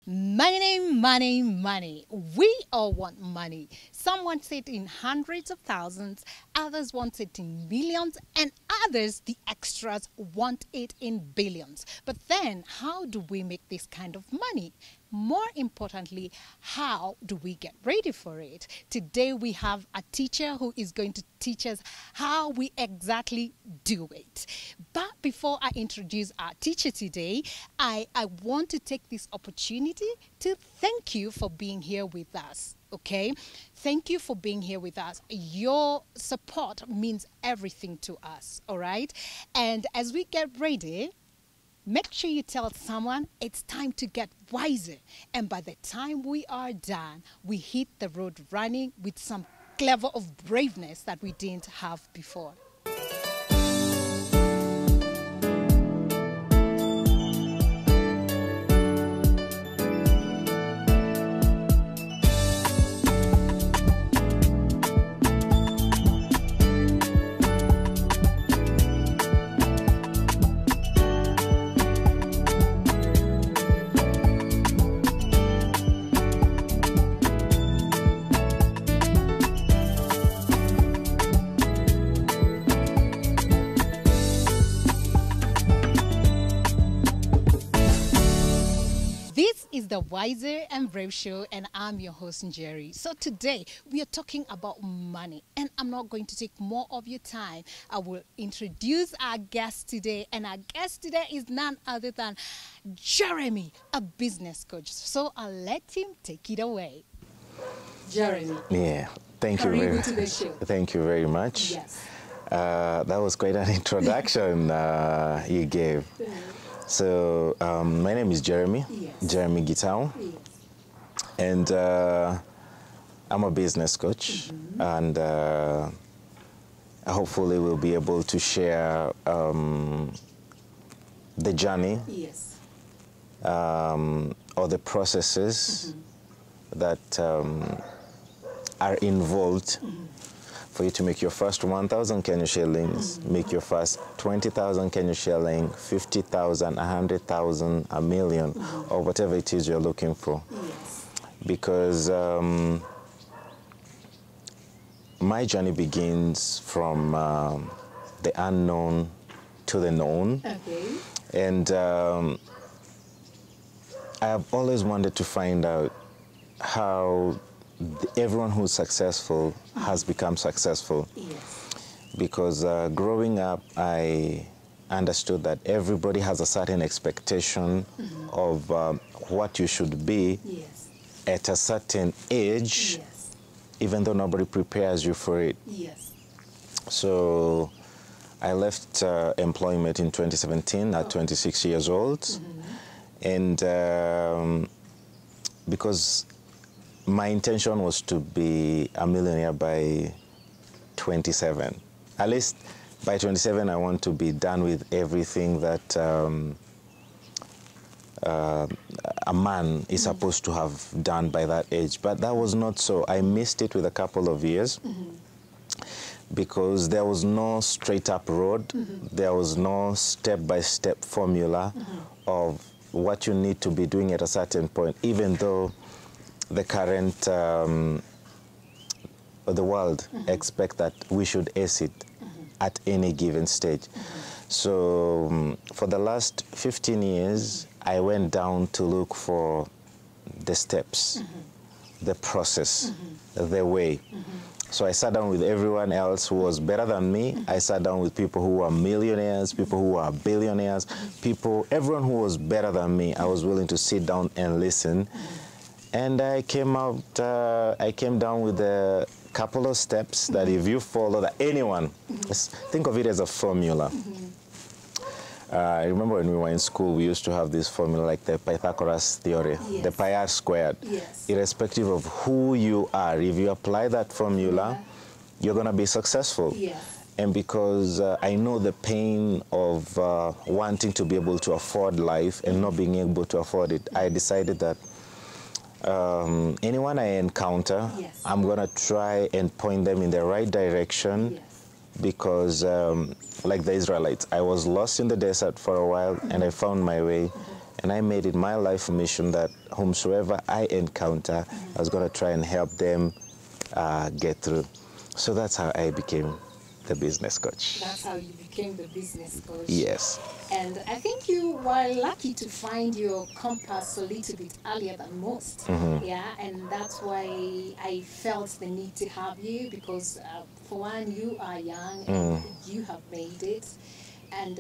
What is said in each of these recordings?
Money, money, money. We all want money. Some want it in hundreds of thousands, others want it in millions, and others, the extras, want it in billions. But then, how do we make this kind of money? More importantly, how do we get ready for it? Today, we have a teacher who is going to teach us how we exactly do it. But before I introduce our teacher today, I want to take this opportunity to thank you for being here with us. Okay, thank you for being here with us. Your support means everything to us. All right, and as we get ready, make sure you tell someone it's time to get wiser. And by the time we are done, we hit the road running with some level of braveness that we didn't have before. This is the Wiser and Brave Show, and I'm your host, Jerry. So today we are talking about money, and I'm not going to take more of your time. I will introduce our guest today, and our guest today is none other than Jeremy, a business coach. So I'll let him take it away. Jeremy. Yeah, thank you very much. To the show. Thank you very much. Yes. That was quite an introduction you gave. So my name is Jeremy, Yes. Jeremy Gitau, Yes. and I'm a business coach, and hopefully we'll be able to share the journey Yes. or the processes that are involved for you to make your first 1,000 Kenya shillings, make your first 20,000 Kenya shilling, 50,000, 100,000, a million, or whatever it is you're looking for. Yes. Because my journey begins from the unknown to the known. Okay. And I have always wanted to find out how everyone who's successful has become successful. Yes. Because growing up, I understood that everybody has a certain expectation of what you should be Yes. at a certain age, Yes. even though nobody prepares you for it. Yes. So I left employment in 2017 at 26 years old. And because my intention was to be a millionaire by 27. At least by 27, I want to be done with everything that a man is supposed to have done by that age. But that was not so. I missed it with a couple of years because there was no straight up road. There was no step-by-step formula of what you need to be doing at a certain point, even though the current, the world expect that we should ace it at any given stage. So for the last 15 years, I went down to look for the steps, the process, the way. So I sat down with everyone else who was better than me. I sat down with people who were millionaires, people who were billionaires, everyone who was better than me. I was willing to sit down and listen. And I came down with a couple of steps that if you follow, that anyone, think of it as a formula. I remember when we were in school, we used to have this formula like the Pythagoras theory, Yes. the pi r squared. Yes. Irrespective of who you are, if you apply that formula, you're going to be successful. Yes. And because I know the pain of wanting to be able to afford life and not being able to afford it, I decided that anyone I encounter, Yes. I'm going to try and point them in the right direction. Yes. Because like the Israelites, I was lost in the desert for a while and I found my way And I made it my life mission that whomsoever I encounter, I was going to try and help them get through. So that's how I became the business coach. That's how you became the business coach. Yes. And I think you were lucky to find your compass a little bit earlier than most. Yeah, and that's why I felt the need to have you, because for one, you are young and you have made it. And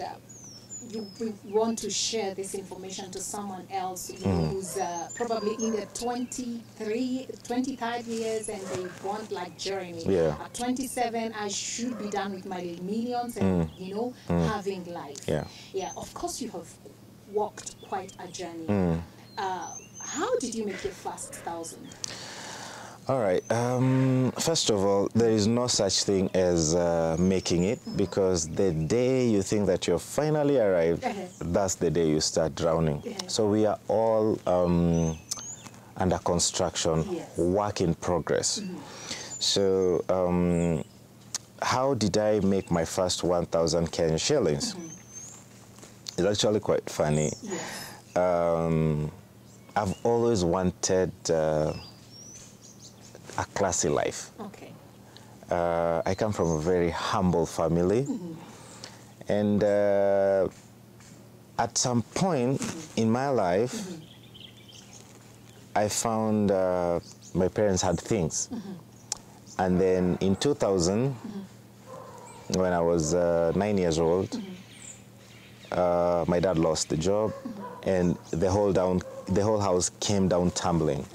you want to share this information to someone else who's probably in their 23rd years and they want like Jeremy. Yeah. At 27, I should be done with my millions and, having life. Yeah. Yeah, of course you have walked quite a journey. How did you make your first 1,000? All right. First of all, there is no such thing as making it, because the day you think that you're finally arrived, that's the day you start drowning. So we are all under construction, work in progress. So how did I make my first 1,000 Kenyan shillings? It's actually quite funny. I've always wanted a classy life. Okay. I come from a very humble family, and at some point in my life, I found my parents had things, and then in 2000, when I was 9 years old, my dad lost the job, and the whole house came down tumbling.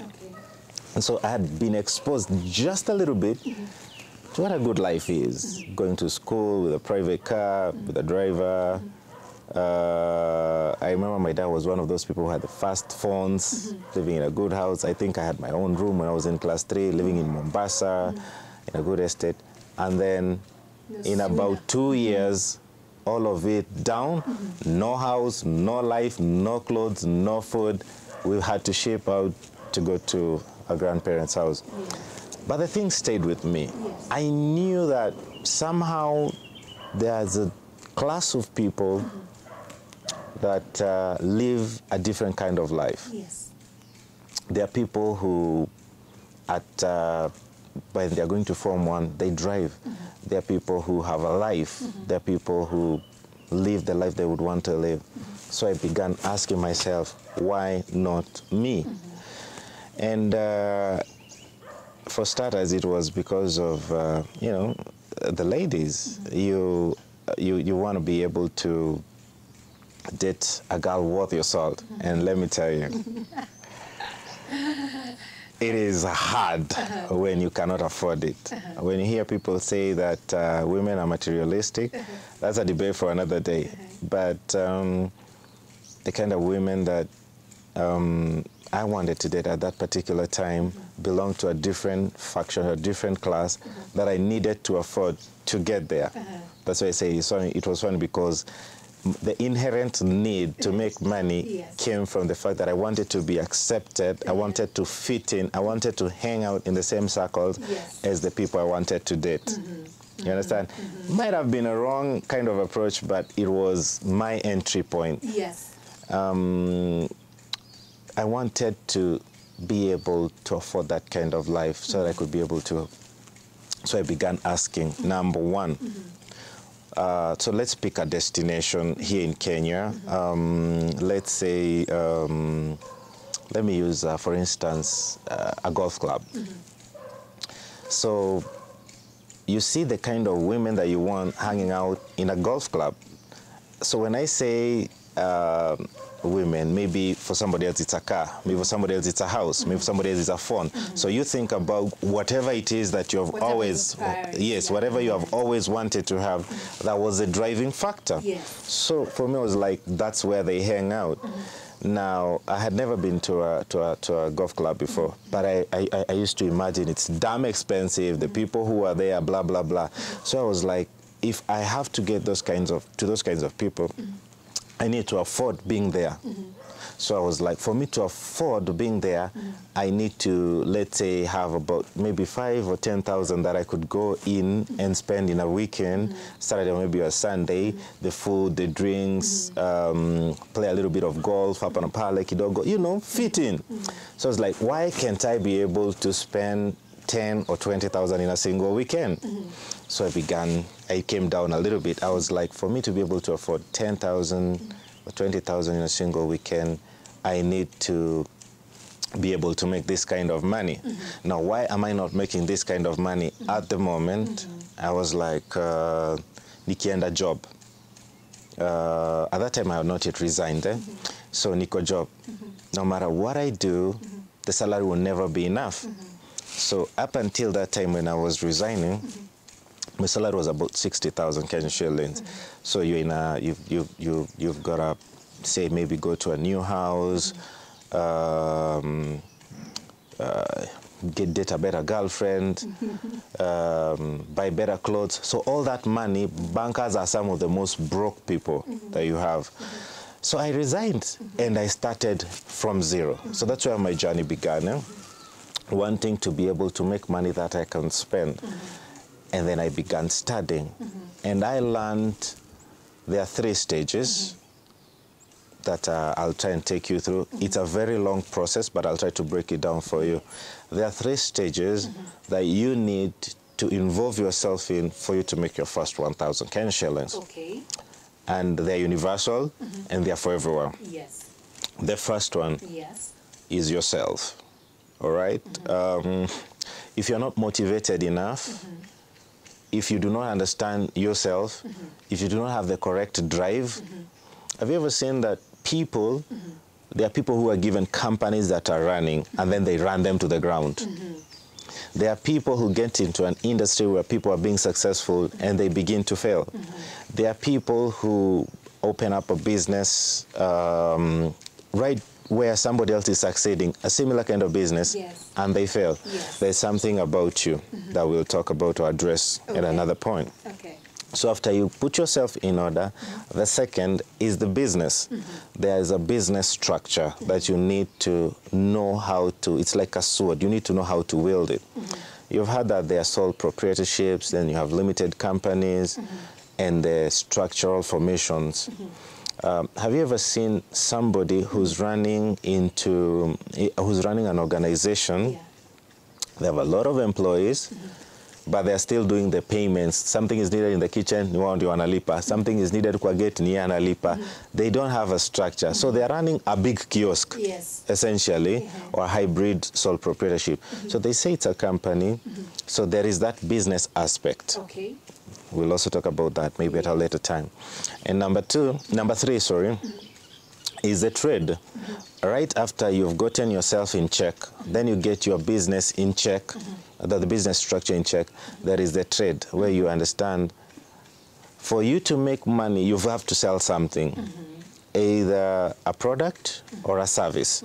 And so I had been exposed just a little bit to what a good life is. Going to school with a private car, with a driver. I remember my dad was one of those people who had the fast phones, living in a good house. I think I had my own room when I was in class 3, living in Mombasa, in a good estate. And then in about 2 years, all of it down, no house, no life, no clothes, no food. We had to ship out to go to our grandparents' house. But the thing stayed with me. I knew that somehow there's a class of people that live a different kind of life. There are people who, when they're going to Form 1, they drive. There are people who have a life. There are people who live the life they would want to live. So I began asking myself, why not me? And for starters, it was because of, the ladies. You want to be able to date a girl worth your salt. And let me tell you, it is hard when you cannot afford it. When you hear people say that women are materialistic, that's a debate for another day. But the kind of women that I wanted to date at that particular time belonged to a different faction, a different class that I needed to afford to get there. That's why I say it was funny, because the inherent need to make money came from the fact that I wanted to be accepted, I wanted to fit in, I wanted to hang out in the same circles as the people I wanted to date. You understand? Might have been a wrong kind of approach, but it was my entry point. I wanted to be able to afford that kind of life so that I could be able to. So I began asking, number one, so let's pick a destination here in Kenya. Let's say, let me use, for instance, a golf club. So you see the kind of women that you want hanging out in a golf club. So when I say women, maybe for somebody else it's a car, maybe for somebody else it's a house, maybe for somebody else it's a phone. So you think about whatever it is that you have whatever you have always wanted to have, that was a driving factor. So for me it was like, that's where they hang out. Now, I had never been to a golf club before, but I used to imagine it's damn expensive, the people who are there, blah, blah, blah. So I was like, if I have to get to those kinds of people, I need to afford being there. So I was like, for me to afford being there, I need to, let's say, have about maybe 5 or 10,000 that I could go in and spend in a weekend, Saturday or maybe a Sunday, the food, the drinks, play a little bit of golf, up on a parlor, kidogo, you know, fit in. So I was like, why can't I be able to spend 10 or 20,000 in a single weekend? So I came down a little bit. I was like, for me to be able to afford 10,000 or 20,000 in a single weekend, I need to be able to make this kind of money. Now, why am I not making this kind of money at the moment? I was like, nikienda job. At that time, I had not yet resigned. So, niko job. No matter what I do, the salary will never be enough. So, up until that time when I was resigning, my salary was about 60,000 Kenyan shillings. So you're in a, you've got to say maybe go to a new house, date a better girlfriend, buy better clothes. So all that money, bankers are some of the most broke people that you have. So I resigned and I started from zero. So that's where my journey began, wanting to be able to make money that I can spend. And then I began studying. And I learned there are 3 stages that I'll try and take you through. It's a very long process, but I'll try to break it down for you. There are 3 stages that you need to involve yourself in for you to make your first 1,000 Kenyan shillings. Okay. And they're universal, and they're for everyone. Yes. The first one is yourself, all right? If you're not motivated enough, if you do not understand yourself, if you do not have the correct drive, have you ever seen that people, there are people who are given companies that are running and then they run them to the ground. There are people who get into an industry where people are being successful and they begin to fail. There are people who open up a business right where somebody else is succeeding, a similar kind of business, and they fail. There's something about you that we'll talk about or address at another point. So after you put yourself in order, the second is the business. There is a business structure that you need to know how to, it's like a sword, you need to know how to wield it. You've heard that there are sole proprietorships, then you have limited companies, and the structural formations. Have you ever seen somebody who's running an organization? They have a lot of employees, but they're still doing the payments. Something is needed in the kitchen, you want analipa. Something is needed kwa gate, ni analipa. They don't have a structure. So they're running a big kiosk, essentially, or a hybrid sole proprietorship. So they say it's a company. So there is that business aspect. We'll also talk about that maybe at a later time. And number 3, is the trade. Right after you've gotten yourself in check, then you get your business in check, the business structure in check. There is the trade, where you understand for you to make money, you have to sell something, either a product or a service.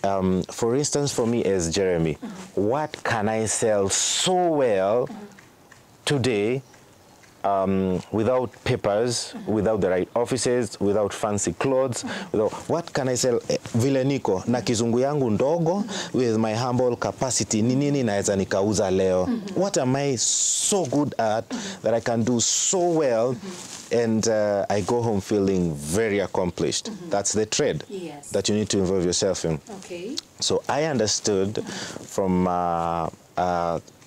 For instance, for me as Jeremy, what can I sell so well today without papers, without the right offices, without fancy clothes, what can I sell vile niko na kizungu yangu ndogo with my humble capacity, ni nini naeza nikauza leo? What am I so good at that I can do so well and I go home feeling very accomplished? That's the trade that you need to involve yourself in. So I understood from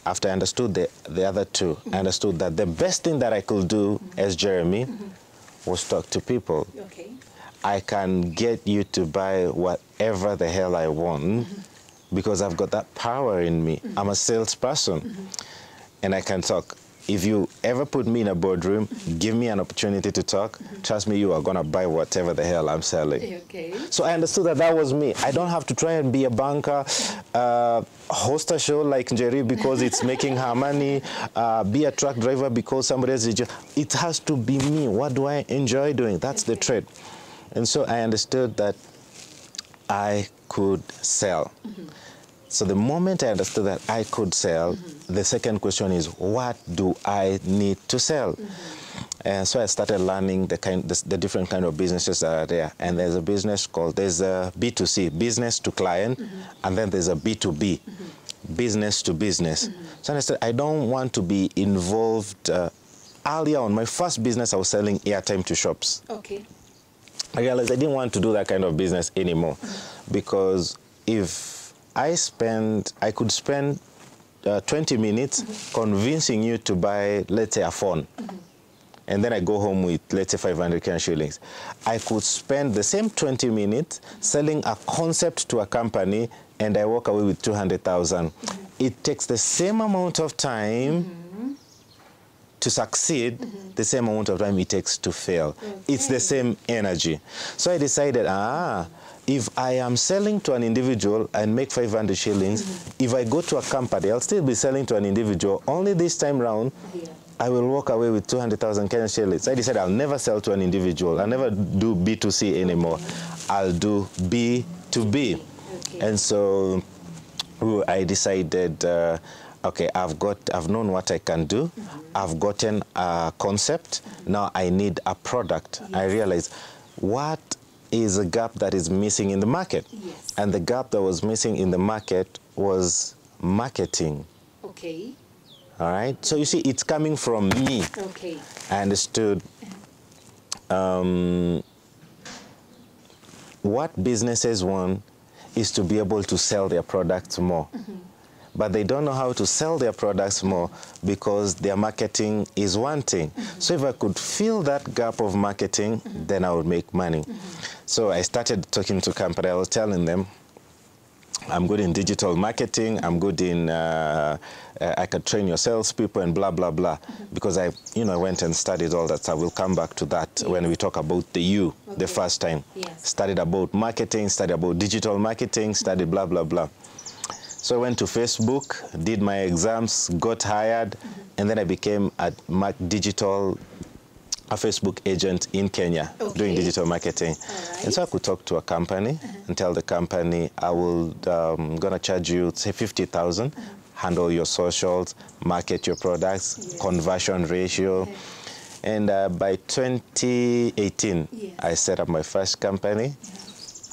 after I understood the other 2, I understood that the best thing that I could do as Jeremy was talk to people. I can get you to buy whatever the hell I want because I've got that power in me. I'm a salesperson and I can talk. If you ever put me in a boardroom, give me an opportunity to talk, trust me, you are going to buy whatever the hell I'm selling. So I understood that that was me. I don't have to try and be a banker, host a show like Njeri because it's making her money, be a truck driver because somebody else is just, it has to be me. What do I enjoy doing? That's the trade. And so I understood that I could sell. So the moment I understood that I could sell, the second question is, what do I need to sell? And so I started learning the different kind of businesses that are there. And there's a business there's a B2C, business to client, and then there's a B2B, business to business. So I said, I don't want to be involved. Earlier on, my first business, I was selling airtime to shops. Okay. I realized I didn't want to do that kind of business anymore, because if I could spend 20 minutes convincing you to buy, let's say, a phone, and then I go home with, let's say, 500 Kenyan shillings. I could spend the same 20 minutes selling a concept to a company, and I walk away with 200,000. It takes the same amount of time to succeed, the same amount of time it takes to fail. It's the same energy. So I decided, if I am selling to an individual and make 500 shillings, if I go to a company, I'll still be selling to an individual. Only this time round, I will walk away with 200,000 Kenyan shillings. I decided I'll never sell to an individual. I'll never do B2C anymore. I'll do B2B. And so I decided, okay, I've known what I can do. I've gotten a concept. Now I need a product. I realized what is a gap that is missing in the market. And the gap that was missing in the market was marketing. Okay. All right. So you see, it's coming from me. Okay. I understood what businesses want is to be able to sell their products more. But they don't know how to sell their products more because their marketing is wanting. So if I could fill that gap of marketing, then I would make money. So I started talking to companies. I was telling them, I'm good in digital marketing. I'm good in, I could train your salespeople and blah, blah, blah. Because I went and studied all that stuff. We'll come back to that when we talk about the you, the first time. Studied about marketing, studied about digital marketing, studied blah, blah, blah. So I went to Facebook, did my exams, got hired, and then I became a Facebook agent in Kenya, doing digital marketing. And so I could talk to a company and tell the company, I'm going to charge you, say, 50,000, handle your socials, market your products, conversion ratio. And by 2018, I set up my first company,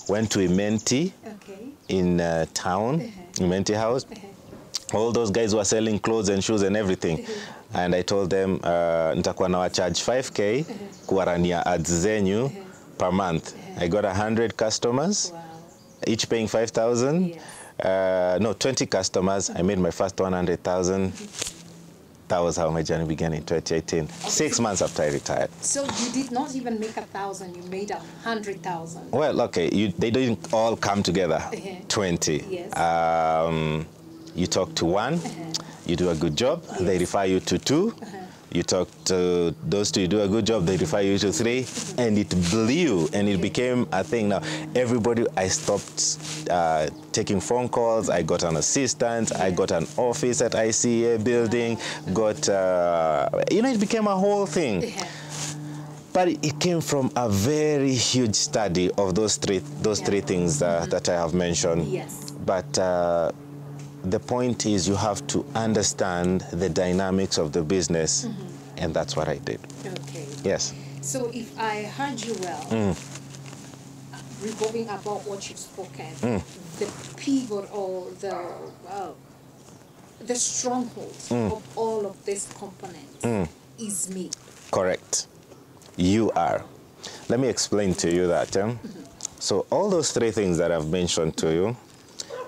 went to a mentee in town, Imenti House. All those guys were selling clothes and shoes and everything. And I told them, nitakuwa na charge 5K kuwarania ads zenyu per month. I got 100 customers, each paying 5,000. No, 20 customers. I made my first 100,000. That was how my journey began in 2018, 6 months after I retired. So you did not even make 1,000, you made 100,000. Well, okay, they didn't all come together, 20. You talk to one, you do a good job, they refer you to two. You talk to those two, you do a good job, they refer you to three, and it blew, and it became a thing. Now, I stopped taking phone calls, I got an assistant, I got an office at ICA building, it became a whole thing. But it came from a very huge study of those three things that I have mentioned. But the point is you have to understand the dynamics of the business, and that's what I did. Okay. Yes. So if I heard you well, revolving about what you've spoken, the pivot or the stronghold of all of these components is me. Correct. You are. Let me explain to you that. So all those three things that I've mentioned to you,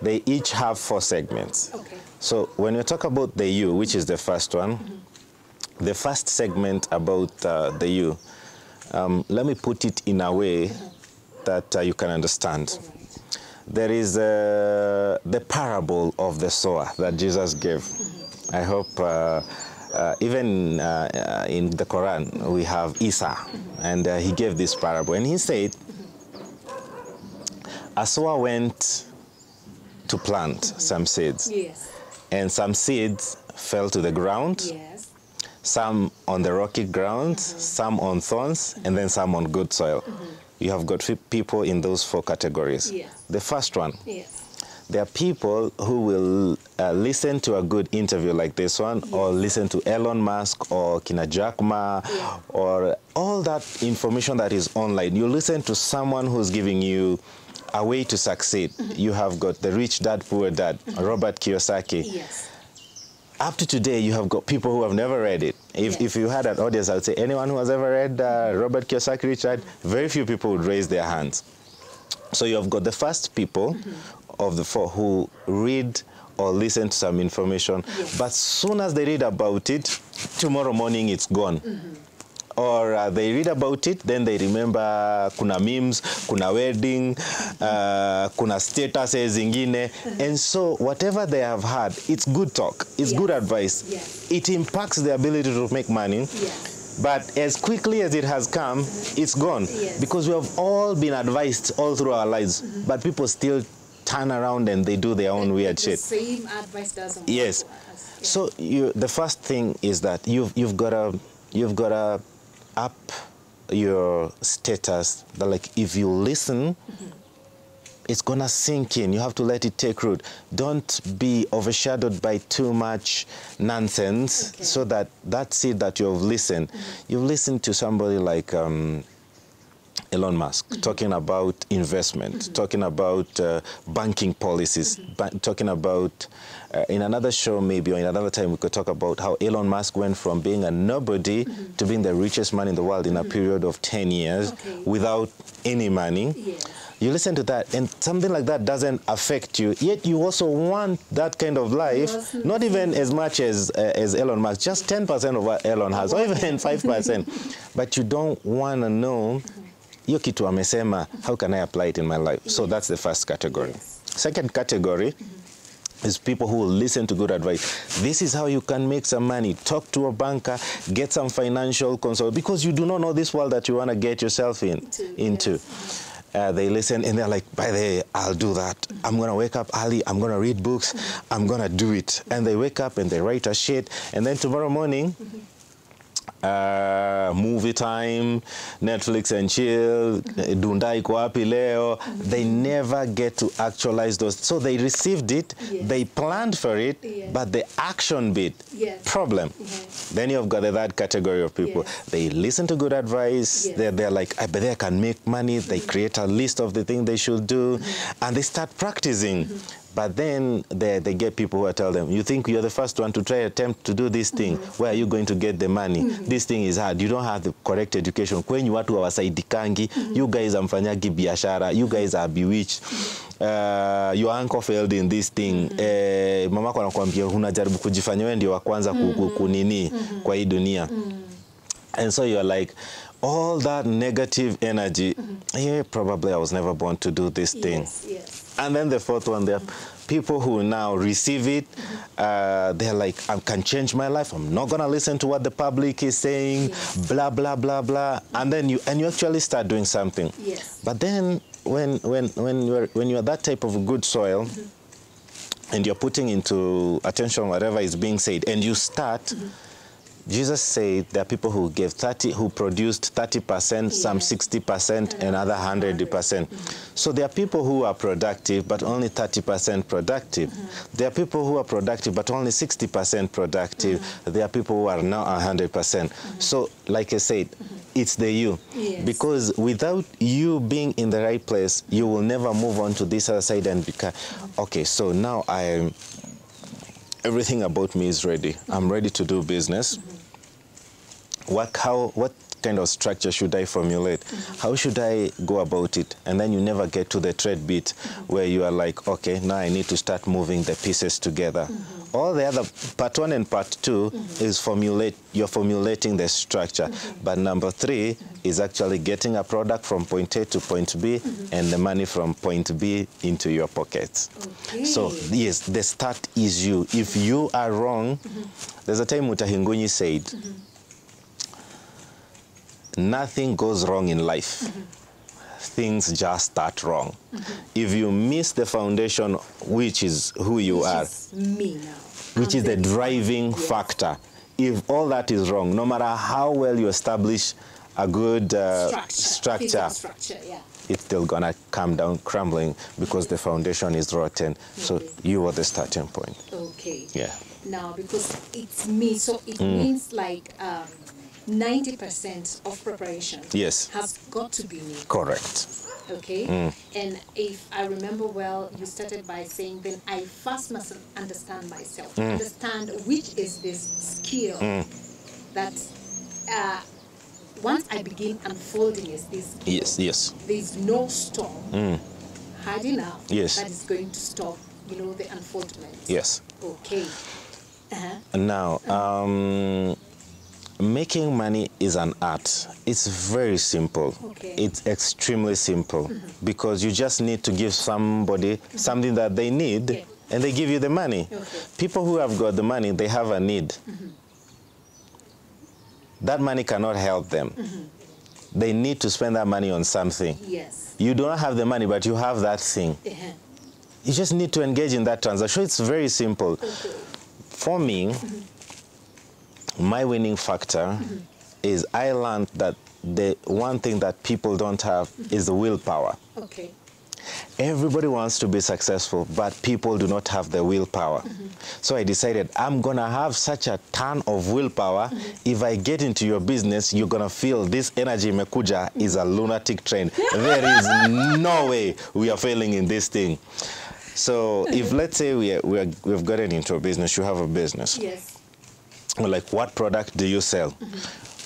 they each have 4 segments. Okay. So when you talk about the you, which is the first one, the first segment about the you, let me put it in a way that you can understand. There is the parable of the sower that Jesus gave. I hope even in the Quran we have Isa, and he gave this parable. And he said, a sower went to plant some seeds. And some seeds fell to the ground, some on the rocky ground, some on thorns, and then some on good soil. You have got people in those 4 categories. The first one, There are people who will listen to a good interview like this one, or listen to Elon Musk or Kina Jack Ma, or all that information that is online. You listen to someone who's giving you a way to succeed. You have got the Rich Dad, Poor Dad, Robert Kiyosaki. Yes. Up to today, you have got people who have never read it. If you had an audience, I would say anyone who has ever read Robert Kiyosaki, Rich Dad, very few people would raise their hands. So you have got the first people of the four who read or listen to some information, but soon as they read about it, tomorrow morning it's gone. Or they read about it, then they remember kuna memes, kuna wedding, kuna statuses zingine. And so whatever they have had, it's good talk, it's good advice. It impacts the ability to make money. But as quickly as it has come, it's gone. Because we have all been advised all through our lives, but people still turn around and they do their own weird shit. The same advice doesn't work Yes. for us. So the first thing is that you've got to up your status. That like if you listen, it's gonna sink in. You have to let it take root. Don't be overshadowed by too much nonsense, so that seed that you've listened. You've listened to somebody like Elon Musk talking about investment, talking about banking policies, talking about, in another show maybe, or in another time we could talk about how Elon Musk went from being a nobody to being the richest man in the world in a period of 10 years without any money. You listen to that, and something like that doesn't affect you, yet you also want that kind of life, not even as much as Elon Musk, just 10% of what Elon has, or even 5%. But you don't want to know, hiyo kitu amesema, how can I apply it in my life? So that's the first category. Second category is people who will listen to good advice. This is how you can make some money. Talk to a banker, get some financial consult, because you do not know this world that you want to get yourself into. They listen and they're like, by the way, I'll do that. I'm going to wake up early. I'm going to read books. I'm going to do it. And they wake up and they write a shit. And then tomorrow morning, movie time, Netflix and chill, Dunda iko wapi leo. They never get to actualize those. So they received it, they planned for it, but the action bit, problem. Then you've got the third category of people. They listen to good advice, they're like, I bet I can make money. They create a list of the things they should do, and they start practicing. But then they get people who tell them, you think you're the first one to attempt to do this thing. Where are you going to get the money? This thing is hard. You don't have the correct education. Kwenye watu hawasaidikangi, you guys amfanyagi biashara, you guys are bewitched. Your uncle failed in this thing. Mamako anakuambia unajaribu kujifanya wewe ndio wa kwanza kunini kwa hii dunia. And so you're like, all that negative energy, probably I was never born to do this thing. And then the fourth one, there are people who now receive it. They're like, I can change my life. I'm not going to listen to what the public is saying, blah, blah, blah, blah. And then you actually start doing something. But then when you're that type of good soil, and you're putting into attention whatever is being said, and you start, Jesus said there are people who gave 30, who produced 30%, some 60%, and other 100%. So there are people who are productive, but only 30% productive. There are people who are productive, but only 60% productive. There are people who are now 100%. So, like I said, it's the you. Because without you being in the right place, you will never move on to this other side and become, okay, so now everything about me is ready. I'm ready to do business. What kind of structure should I formulate? How should I go about it? And then you never get to the thread bit where you are like, okay, now I need to start moving the pieces together. All the other, part one and part two is you're formulating the structure. But number three is actually getting a product from point A to point B and the money from point B into your pockets. So yes, the start is you. If you are wrong, there's a time Mutahingunyi said, nothing goes wrong in life. Things just start wrong. If you miss the foundation, which is who you are, which is the driving factor, if all that is wrong, no matter how well you establish a good structure, it's still gonna come down crumbling because the foundation is rotten. So you are the starting point. Okay. Yeah. Now, because it's me, so it means like 90% of preparation Yes. has got to be me. Correct. Okay. And if I remember well, you started by saying, then I first must understand myself, understand which is this skill that once I begin unfolding is this skill. Yes, yes. There's no storm hard enough Yes. that is going to stop, the unfoldment. Yes. Okay. Now, making money is an art. It's very simple. Okay. It's extremely simple because you just need to give somebody something that they need, Yeah. and they give you the money. Okay. People who have got the money, they have a need. That money cannot help them. They need to spend that money on something. Yes. You do not have the money, but you have that thing. You just need to engage in that transaction. It's very simple. Okay. For me, my winning factor is I learned that the one thing that people don't have is the willpower. Okay. Everybody wants to be successful, but people do not have the willpower. So I decided I'm going to have such a ton of willpower. If I get into your business, you're going to feel this energy mekuja is a lunatic train. There is no way we are failing in this thing. So if, let's say, we've gotten into a business, you have a business. Yes. Like, what product do you sell?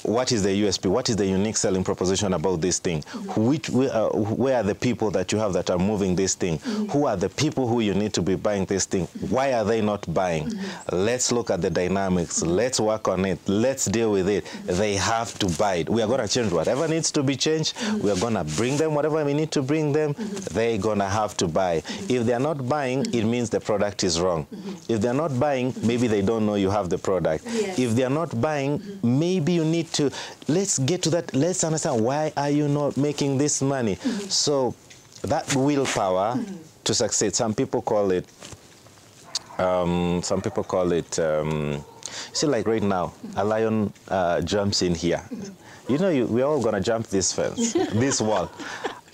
What is the USP? What is the unique selling proposition about this thing? Where are the people that you have that are moving this thing? Who are the people who you need to be buying this thing? Why are they not buying? Let's look at the dynamics. Let's work on it. Let's deal with it. They have to buy it. We are going to change whatever needs to be changed. We are going to bring them whatever we need to bring them. They're going to have to buy. If they're not buying, it means the product is wrong. If they're not buying, maybe they don't know you have the product. Yes. If they're not buying, maybe you need to, let's get to that, let's understand why are you not making this money. So that willpower to succeed, some people call it see, like right now, a lion jumps in here. We're all gonna jump this fence, this wall.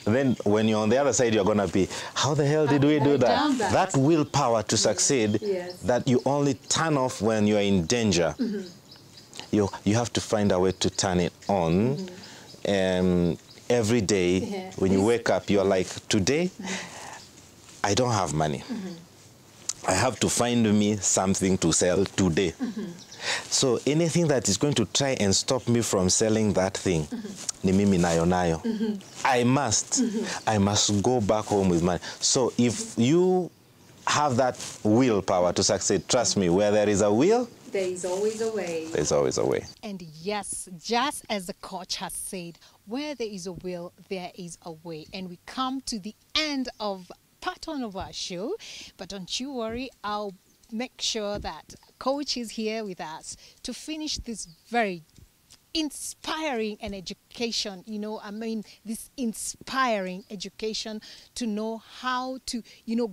Then when you're on the other side, you're going to be, how the hell did we do that? That willpower to succeed, that you only turn off when you're in danger. You have to find a way to turn it on. Every day, when you wake up, you're like, today, I don't have money. I have to find me something to sell today. So anything that is going to try and stop me from selling that thing, ni mimi nayo nayo. I must go back home with money. So if you have that willpower to succeed, trust me, where there is a will, there is always a way. There's always a way. And yes, just as the coach has said, where there is a will, there is a way. And we come to the end of part one of our show. But don't you worry, I'll make sure that coach is here with us to finish this very inspiring and education, this inspiring education to know how to,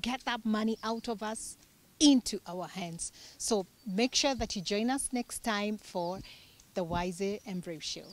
get that money out of us into our hands. So make sure that you join us next time for the Wiser and Brave Show.